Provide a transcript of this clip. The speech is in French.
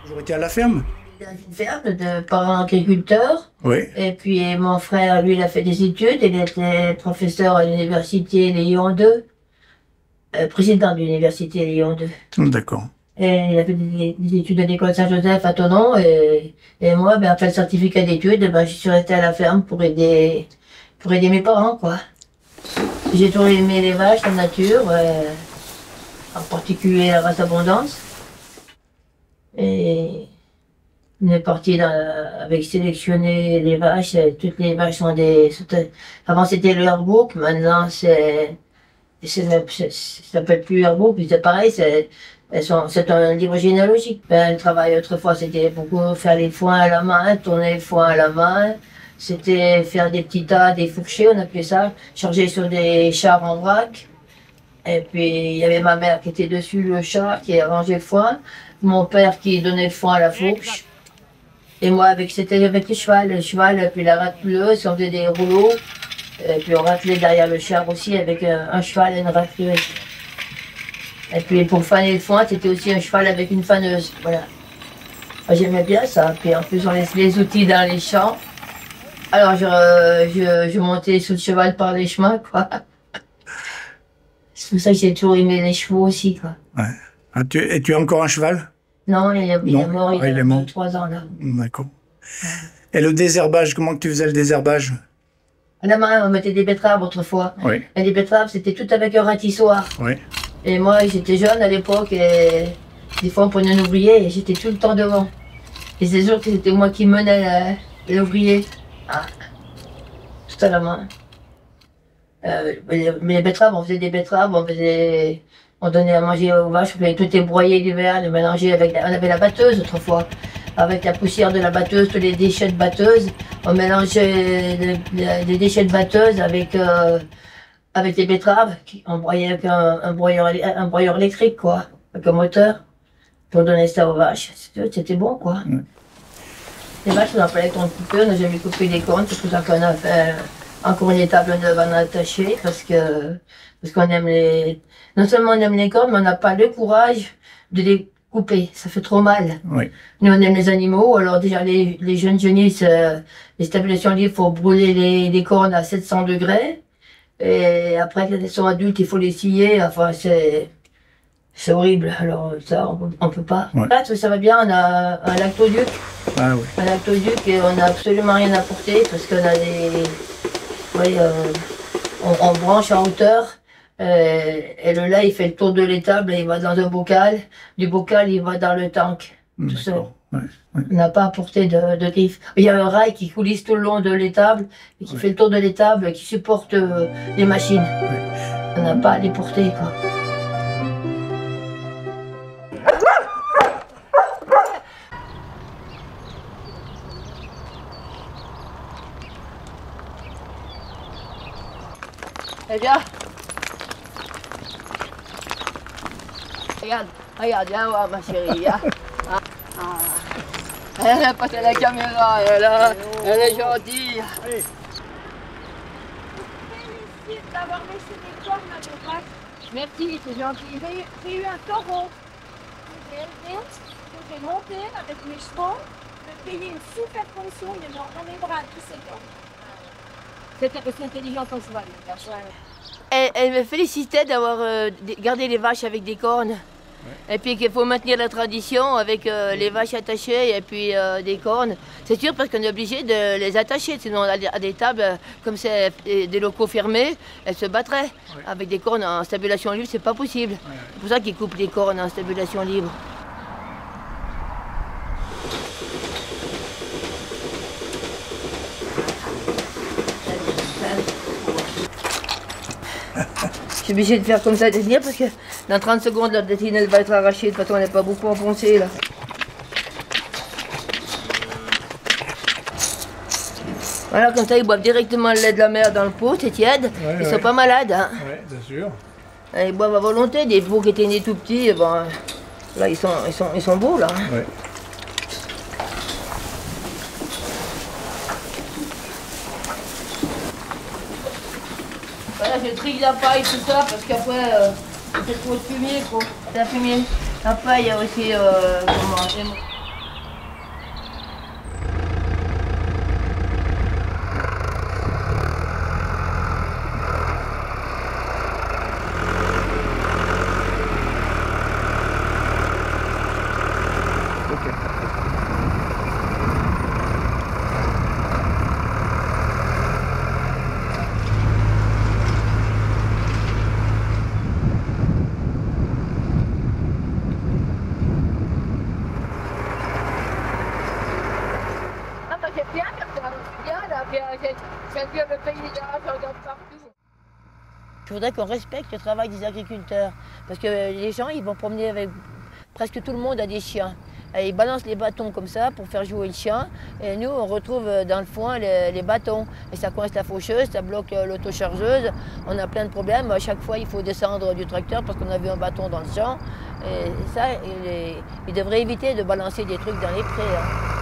Toujours été à la ferme? Il a une ferme de parents agriculteurs. Oui. Et puis mon frère, lui, il a fait des études. Il était professeur à l'université Lyon 2, président de l'université Lyon 2. D'accord. Et il a fait des études à l'école Saint-Joseph à Thonon. Et moi, ben, après le certificat d'études, ben, je suis restée à la ferme pour aider mes parents, quoi. J'ai toujours aimé les vaches, la nature, en particulier la race Abondance. Et on est parti avec sélectionner les vaches. Toutes les vaches sont avant c'était le Airbook, maintenant ça s'appelle plus Airbook, mais c'est pareil, c'est un livre généalogique. Ben, le travail autrefois c'était beaucoup faire les foins à la main, tourner les foins à la main. C'était faire des petits tas, des fourchets, on appelait ça, charger sur des chars en vrac. Et puis, il y avait ma mère qui était dessus le char, qui arrangeait le foin. Mon père qui donnait le foin à la fourche. Et moi, c'était avec le cheval, puis la racleuse, on faisait des rouleaux. Et puis, on raclait derrière le char aussi avec un cheval et une racleuse. Et puis, pour faner le foin, c'était aussi un cheval avec une faneuse. Voilà. J'aimais bien ça. Puis, en plus, on laisse les outils dans les champs. Alors, je montais sous le cheval par les chemins, quoi. C'est pour ça que j'ai toujours aimé les chevaux aussi, quoi. Ouais. Ah, tu as encore un cheval? Non, il est mort il y a 3 ans, là. D'accord. Ouais. Et le désherbage, comment que tu faisais le désherbage? À la main, on mettait des betteraves autrefois. Oui. Et les betteraves, c'était tout avec un ratissoir. Oui. Et moi, j'étais jeune à l'époque, et des fois, on prenait un ouvrier, et j'étais tout le temps devant. Et c'est sûr que c'était moi qui menais l'ouvrier. Ah. Tout à la main. Mais les betteraves, on faisait des betteraves, on donnait à manger aux vaches, on faisait tout ébroyer l'hiver, le mélanger on avait la batteuse autrefois. Avec la poussière de la batteuse, tous les déchets de batteuse, on mélangeait les déchets de batteuse avec les betteraves, on broyait avec un broyeur électrique, quoi, avec un moteur, pour donner ça aux vaches. C'était bon, quoi. Ouais. Les vaches, on en fallait qu'on coupe, on n'a jamais coupé les cornes, c'est pour ça qu'on a fait encore une étable neuve à attacher, parce qu'on aime non seulement on aime les cornes, mais on n'a pas le courage de les couper, ça fait trop mal. Oui. Nous on aime les animaux, alors déjà les jeunes jeunisses, les stabilisations libres, il faut brûler les cornes à 700 degrés, et après quand elles sont adultes, il faut les scier, enfin c'est horrible, alors ça on peut pas. Ouais. Là ça va bien, on a un lactoduc. Ah oui. Un lactoduc, et on n'a absolument rien à porter, parce qu'on a on branche en hauteur, et le lait il fait le tour de l'étable et il va dans un bocal. Du bocal il va dans le tank, tout seul. Ouais, ouais. On n'a pas à porter de griffe. Il y a un rail qui coulisse tout le long de l'étable et qui fait le tour de l'étable, qui supporte les machines. Ouais. On n'a pas à les porter, quoi. Eh bien, regarde, viens voir ma chérie. Hein. Elle a passé la caméra, elle est gentille. Allez. Félicite d'avoir laissé des cornes à des vaches. Merci, c'est gentil. J'ai eu un taureau. J'ai élevé, j'ai monté avec mes chevaux, j'ai payé une super pension, il est mort dans mes bras tous ces cornes. C'est intelligent ton cheval. Elle me félicitait d'avoir gardé les vaches avec des cornes. Ouais. Et puis qu'il faut maintenir la tradition avec les vaches attachées et puis des cornes. C'est sûr parce qu'on est obligé de les attacher, sinon à des tables, comme c'est des locaux fermés, elles se battraient. Ouais. Avec des cornes en stabulation libre, c'est pas possible. Ouais. C'est pour ça qu'ils coupent les cornes en stabulation libre. Je suis obligée de faire comme ça, de tenir, parce que dans 30 secondes, la tétine elle va être arrachée. De toute façon, elle n'est pas beaucoup enfoncée là. Voilà, comme ça, ils boivent directement le lait de la mère dans le pot, c'est tiède. Ouais, ils sont pas malades. Hein. Oui, c'est sûr. Ils boivent à volonté. Des veaux qui étaient nés tout petits, bon, là, ils sont beaux là. Ouais. Voilà, je trie la paille, tout ça, parce qu'après, c'est trop de fumier, quoi. La fumier. Après, il y a aussi, J'aime bien le paysage, je regarde partout. Je voudrais qu'on respecte le travail des agriculteurs. Parce que les gens, ils vont promener avec presque tout le monde a des chiens. Et ils balancent les bâtons comme ça pour faire jouer le chien. Et nous, on retrouve dans le foin les bâtons. Et ça coince la faucheuse, ça bloque l'autochargeuse. On a plein de problèmes. À chaque fois, il faut descendre du tracteur parce qu'on a vu un bâton dans le champ. Et ça, ils devraient éviter de balancer des trucs dans les prés. Hein.